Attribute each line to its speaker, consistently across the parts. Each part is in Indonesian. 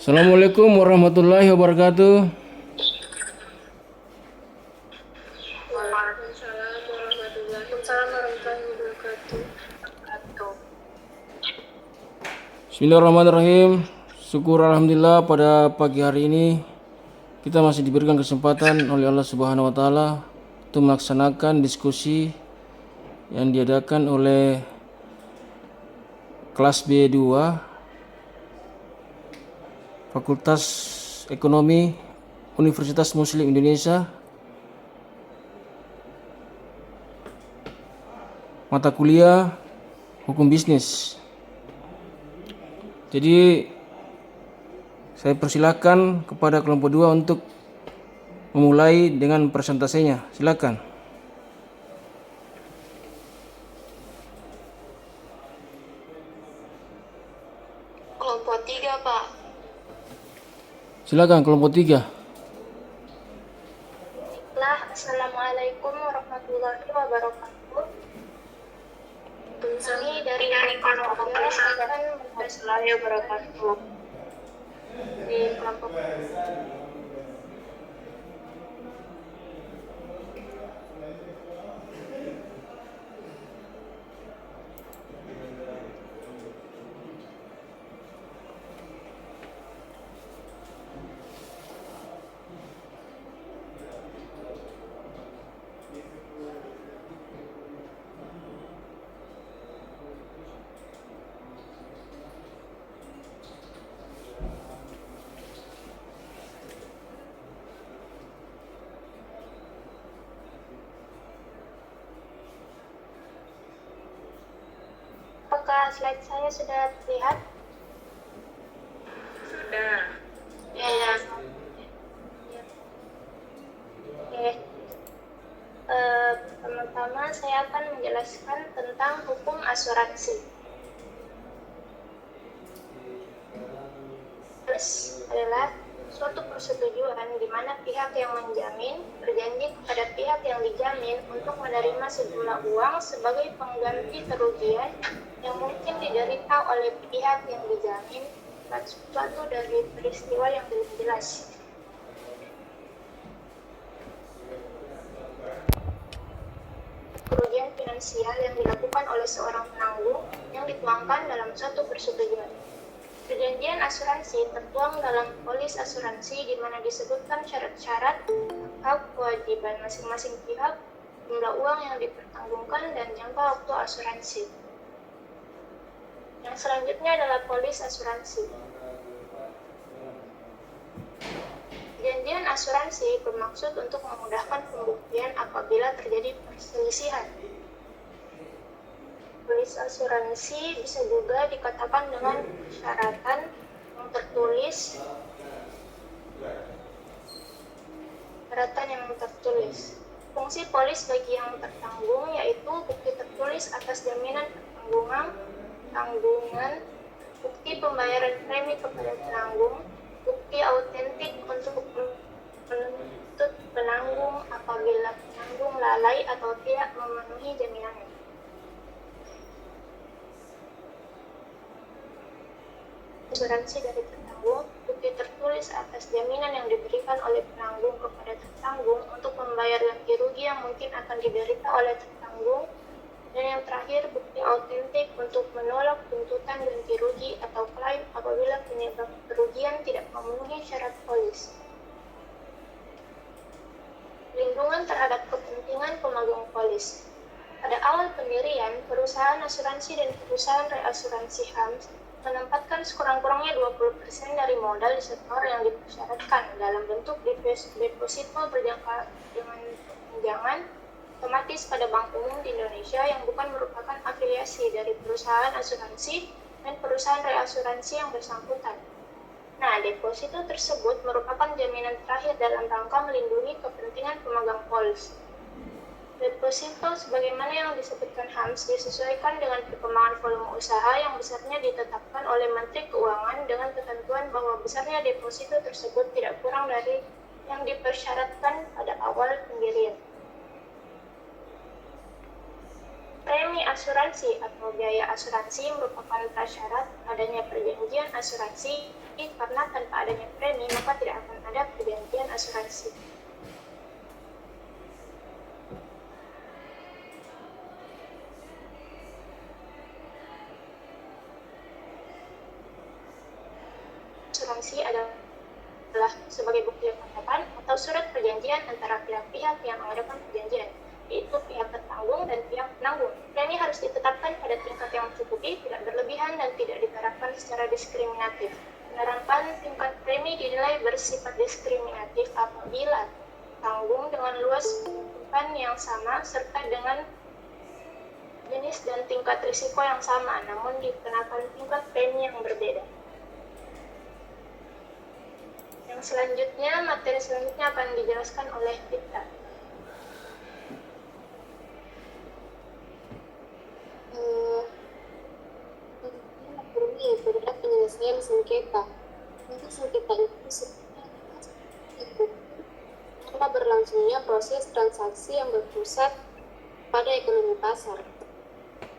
Speaker 1: Assalamualaikum warahmatullahi wabarakatuh.
Speaker 2: Waalaikumsalam warahmatullahi wabarakatuh.
Speaker 1: Bismillahirrahmanirrahim. Syukur alhamdulillah pada pagi hari ini kita masih diberikan kesempatan oleh Allah Subhanahu wa taala untuk melaksanakan diskusi yang diadakan oleh kelas B2 Fakultas Ekonomi Universitas Muslim Indonesia, mata kuliah Hukum Bisnis. Jadi saya persilakan kepada kelompok 2 untuk memulai dengan presentasinya. Silakan.
Speaker 2: Kelompok 3, Pak.
Speaker 1: Silakan kelompok 3.
Speaker 2: Assalamualaikum warahmatullahi wabarakatuh. Kami dari kelompok 3 akan membahas wabarakatuh. Di kelompok Apakah slide saya sudah terlihat?
Speaker 3: Sudah.
Speaker 2: Ya. Oke. Pertama-tama saya akan menjelaskan tentang hukum asuransi. Adalah suatu persetujuan di mana pihak yang menjamin berjanji kepada pihak yang dijamin untuk menerima sejumlah uang sebagai pengganti kerugian yang mungkin diderita oleh pihak yang dijamin atas suatu dari peristiwa yang belum jelas. Kerugian finansial yang dilakukan oleh seorang penanggung yang dituangkan dalam suatu persetujuan. Perjanjian asuransi tertuang dalam polis asuransi di mana disebutkan syarat-syarat, hak kewajiban masing-masing pihak, jumlah uang yang dipertanggungkan, dan jangka waktu asuransi. Yang selanjutnya adalah polis asuransi. Perjanjian asuransi bermaksud untuk memudahkan pembuktian apabila terjadi perselisihan. Polis asuransi bisa juga dikatakan dengan persyaratan yang tertulis. Fungsi polis bagi yang tertanggung yaitu bukti tertulis atas jaminan tanggungan, bukti pembayaran premi kepada penanggung, bukti autentik untuk menuntut penanggung apabila penanggung lalai atau tidak memenuhi jaminannya. Asuransi dari tertanggung, bukti tertulis atas jaminan yang diberikan oleh penanggung kepada tertanggung untuk membayar ganti rugi yang mungkin akan diderita oleh tertanggung, dan yang terakhir bukti autentik untuk menolak tuntutan ganti rugi atau klaim apabila penyebab kerugian tidak memenuhi syarat polis. Perlindungan terhadap kepentingan pemegang polis. Pada awal pendirian, perusahaan asuransi dan perusahaan reasuransi HAMS menempatkan sekurang-kurangnya 20% dari modal di sektor yang dipersyaratkan dalam bentuk deposito berjangka dengan tunjangan otomatis pada bank umum di Indonesia yang bukan merupakan afiliasi dari perusahaan asuransi dan perusahaan reasuransi yang bersangkutan. Nah, deposito tersebut merupakan jaminan terakhir dalam rangka melindungi kepentingan pemegang polis. Deposito sebagaimana yang disebutkan HAMS disesuaikan dengan perkembangan volume usaha yang besarnya ditetapkan oleh Menteri Keuangan dengan ketentuan bahwa besarnya deposito tersebut tidak kurang dari yang dipersyaratkan pada awal pendirian. premi asuransi atau biaya asuransi merupakan prasyarat adanya perjanjian asuransi, karena tanpa adanya premi maka tidak akan ada perjanjian asuransi. Asuransi adalah sebagai bukti ketetapan atau surat perjanjian antara pihak-pihak yang mengadakan perjanjian, yaitu pihak tertanggung dan pihak penanggung. Premi harus ditetapkan pada tingkat yang mencukupi, tidak berlebihan, dan tidak diterapkan secara diskriminatif. Penerapan tingkat premi dinilai bersifat diskriminatif apabila tanggung dengan luas cakupan yang sama serta dengan jenis dan tingkat risiko yang sama, namun dikenakan tingkat premi yang berbeda. Yang selanjutnya, materi selanjutnya akan dijelaskan oleh Vita.
Speaker 3: Materi terhadap penyelesaian sengketa. Untuk sengketa itu karena berlangsungnya proses transaksi yang berpusat pada ekonomi pasar.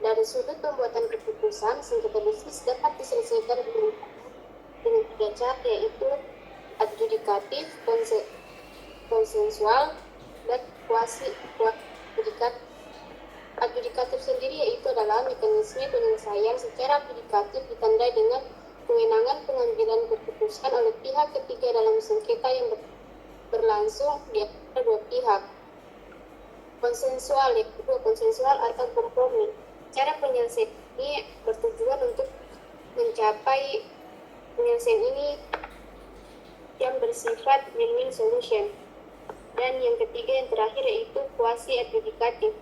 Speaker 3: Dari sudut pembuatan keputusan, sengketa bisnis dapat diselesaikan dengan tiga cara, yaitu adjudikatif, konsensual, dan quasi-adjudikatif. Adjudikatif sendiri yaitu adalah mekanisme penyelesaian secara adjudikatif ditandai dengan kewenangan pengambilan keputusan oleh pihak ketiga dalam sengketa yang berlangsung di antara dua pihak. Konsensual yaitu konsensual atau kompromi. Cara penyelesaian ini bertujuan untuk mencapai penyelesaian ini yang bersifat win-win solution. Dan yang ketiga, yang terakhir, yaitu quasi-adjudikatif.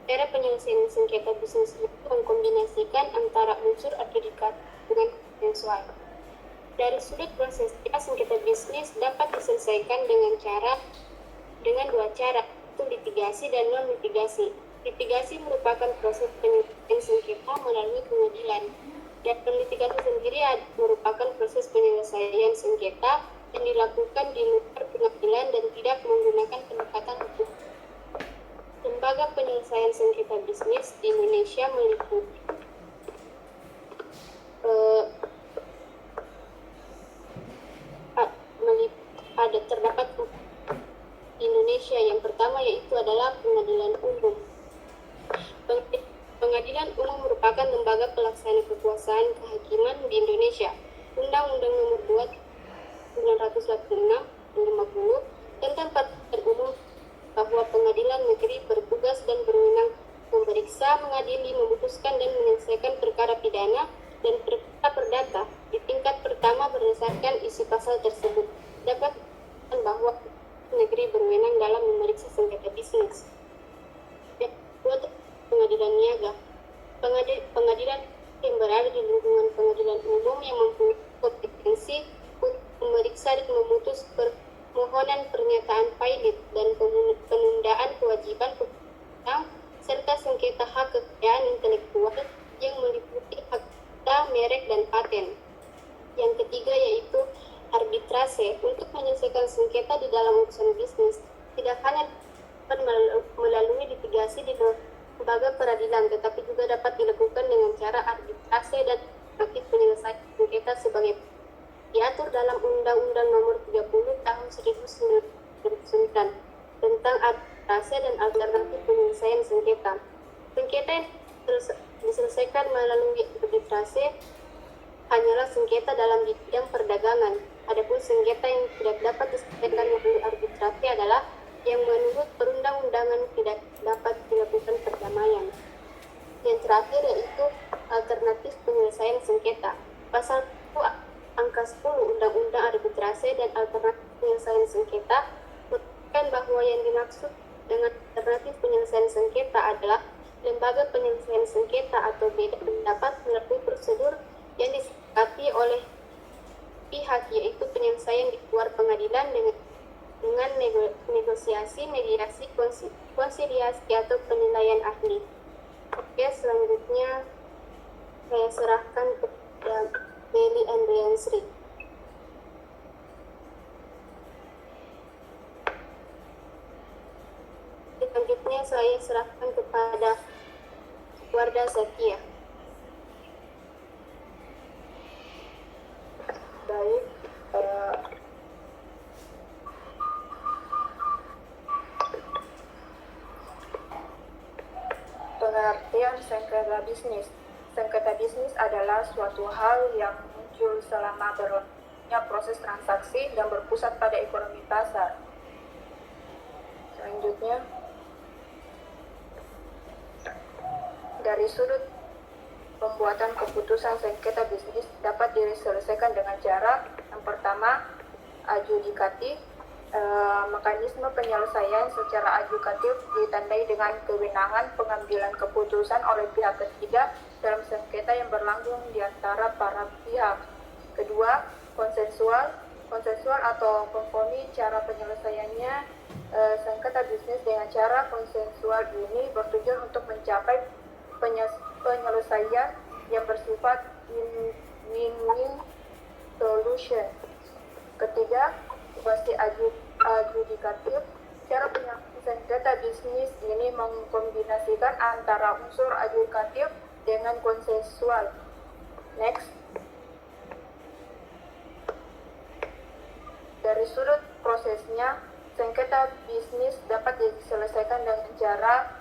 Speaker 3: Cara penyelesaian sengketa bisnis itu mengkombinasikan antara unsur adjudikatif dengan konsensual. Dari sudut prosesnya, sengketa bisnis dapat diselesaikan dengan dua cara, yaitu litigasi dan non-litigasi. Litigasi merupakan proses penyelesaian sengketa melalui pengadilan, dan non-litigasi sendiri merupakan proses penyelesaian sengketa yang dilakukan di luar pengadilan dan tidak menggunakan pendekatan hukum. Lembaga penyelesaian sengketa bisnis di Indonesia meliputi terdapat di Indonesia. Yang pertama yaitu adalah Pengadilan Umum. Pengadilan Umum merupakan lembaga pelaksana kekuasaan kehakiman di Indonesia. Undang-Undang Nomor 2 1986 tentang peradilan umum bahwa pengadilan negeri bertugas dan berwenang memeriksa, mengadili, memutuskan, dan menyelesaikan perkara pidana dan perkara perdata di tingkat pertama berdasarkan isi pasal tersebut. Dapat dikatakan bahwa negeri berwenang dalam memeriksa sengketa bisnis. Pengadilan Niaga. Pengadilan yang berada di lingkungan pengadilan umum yang mempunyai kompetensi untuk memeriksa dan memutus permohonan pernyataan pilot dan penundaan kewajiban hutang serta sengketa hak kekayaan intelektual yang meliputi hak cipta, merek, dan paten. Yang ketiga yaitu arbitrase. Untuk menyelesaikan sengketa di dalam urusan bisnis tidak hanya dapat melalui litigasi di lembaga peradilan, tetapi juga dapat dilakukan dengan cara arbitrase dan alternatif penyelesaian sengketa sebagai diatur dalam Undang-Undang Nomor 30 Tahun 1999 tentang arbitrase dan alternatif penyelesaian sengketa. Sengketa yang diselesaikan melalui arbitrase hanyalah sengketa dalam bidang perdagangan. Adapun sengketa yang tidak dapat diselesaikan melalui arbitrase adalah yang menurut perundang-undangan tidak dapat dilakukan perdamaian. Yang terakhir yaitu alternatif penyelesaian sengketa. Pasal 1 angka 10 Undang-Undang Arbitrase dan Alternatif Penyelesaian Sengketa menyebutkan bahwa yang dimaksud dengan alternatif penyelesaian sengketa adalah lembaga penyelesaian sengketa atau beda pendapat melalui prosedur yang disepakati oleh pihak, yaitu penyelesaian di luar pengadilan dengan negosiasi, mediasi, konsiliasi atau penilaian ahli. Oke, selanjutnya saya serahkan kepada Meli Andriansri. Selanjutnya saya serahkan kepada Wardah Zakia.
Speaker 4: Baik, pengertian sengketa bisnis. Sengketa bisnis adalah suatu hal yang muncul selama berlangsungnya proses transaksi dan berpusat pada ekonomi pasar. Selanjutnya, dari sudut pembuatan keputusan sengketa bisnis dapat diselesaikan dengan cara yang pertama, adjudikatif. Mekanisme penyelesaian secara adjudicatif ditandai dengan kewenangan pengambilan keputusan oleh pihak ketiga dalam sengketa yang berlangsung di antara para pihak. Kedua, konsensual. Konsensual atau kompromi cara penyelesaiannya. Sengketa bisnis dengan cara konsensual ini bertujuan untuk mencapai penyelesaian yang bersifat win-win solution. Ketiga, kuasi adjudikatif. Cara sengketa bisnis ini mengkombinasikan antara unsur adjudikatif dengan konsensual. Next. Dari sudut prosesnya, sengketa bisnis dapat diselesaikan dengan cara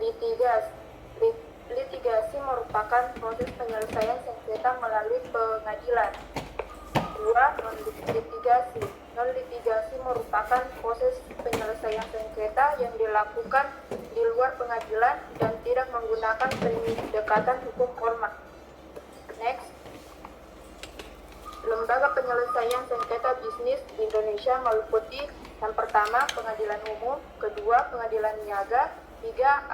Speaker 4: litigasi. Litigasi merupakan proses penyelesaian sengketa melalui pengadilan. Dua, non-litigasi. Non-litigasi merupakan proses penyelesaian sengketa yang dilakukan di luar pengadilan dan tidak menggunakan pendekatan hukum formal. Next. Lembaga penyelesaian sengketa bisnis di Indonesia meliputi yang pertama, pengadilan umum, kedua, pengadilan niaga, tiga,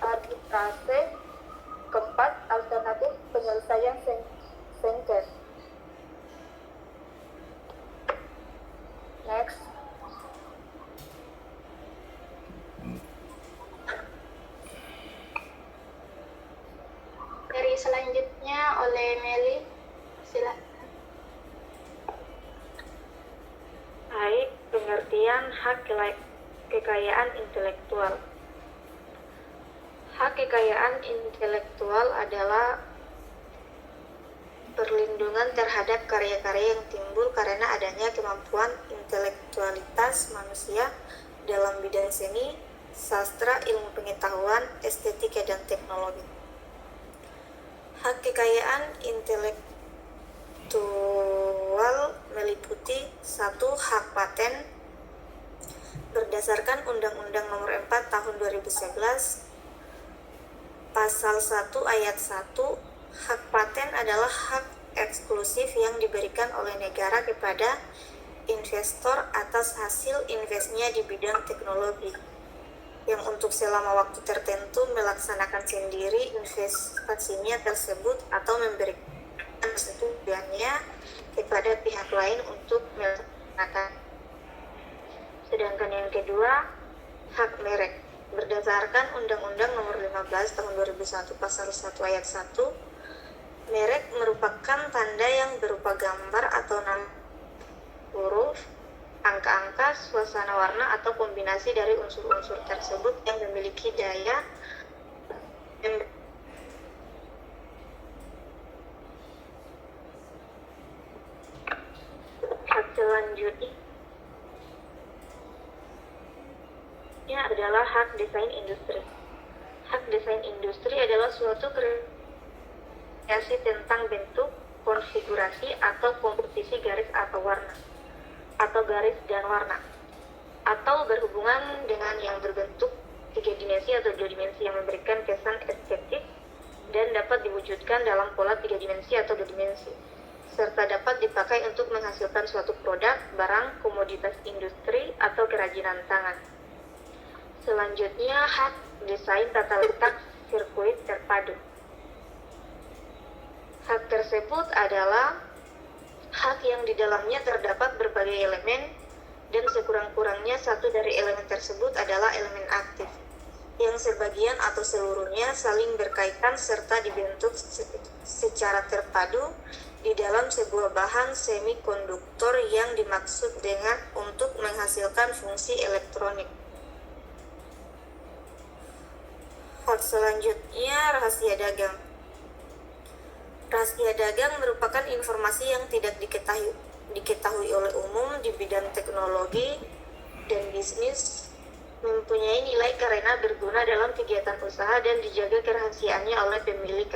Speaker 4: arbitrase, keempat, alternatif penyelesaian sengketa. Next.
Speaker 2: Dari selanjutnya oleh Meli, silakan.
Speaker 5: Baik, pengertian hak kekayaan intelektual. Hak kekayaan intelektual adalah perlindungan terhadap karya-karya yang timbul karena adanya kemampuan intelektualitas manusia dalam bidang seni, sastra, ilmu pengetahuan, estetika, dan teknologi. Hak kekayaan intelektual meliputi 1. Hak paten. Berdasarkan Undang-Undang Nomor 4 Tahun 2011, Pasal 1 Ayat 1, hak paten adalah hak eksklusif yang diberikan oleh negara kepada investor atas hasil investasinya di bidang teknologi, yang untuk selama waktu tertentu melaksanakan sendiri investasinya tersebut atau memberikan persetujuannya kepada pihak lain untuk melaksanakan. Sedangkan yang kedua, hak merek. Berdasarkan Undang-Undang Nomor 15 Tahun 2001 Pasal 1 Ayat 1, merek merupakan tanda yang berupa gambar atau nama, huruf, angka-angka, suasana warna, atau kombinasi dari unsur-unsur tersebut yang memiliki daya hak selanjutnya adalah hak desain industri. Hak desain industri adalah suatu kreasi tentang bentuk, konfigurasi, atau komposisi garis atau warna, atau garis dan warna, atau berhubungan dengan yang berbentuk 3 dimensi atau 2 dimensi yang memberikan kesan estetik dan dapat diwujudkan dalam pola 3 dimensi atau 2 dimensi, serta dapat dipakai untuk menghasilkan suatu produk, barang, komoditas industri, atau kerajinan tangan. Selanjutnya, hak desain tata letak sirkuit terpadu. Hak tersebut adalah hak yang di dalamnya terdapat berbagai elemen dan sekurang-kurangnya satu dari elemen tersebut adalah elemen aktif, yang sebagian atau seluruhnya saling berkaitan serta dibentuk secara terpadu di dalam sebuah bahan semikonduktor yang dimaksud dengan untuk menghasilkan fungsi elektronik. Hak Selanjutnya, rahasia dagang. Rahasia dagang merupakan informasi yang tidak diketahui oleh umum di bidang teknologi dan bisnis, mempunyai nilai karena berguna dalam kegiatan usaha dan dijaga kerahasiaannya oleh pemilik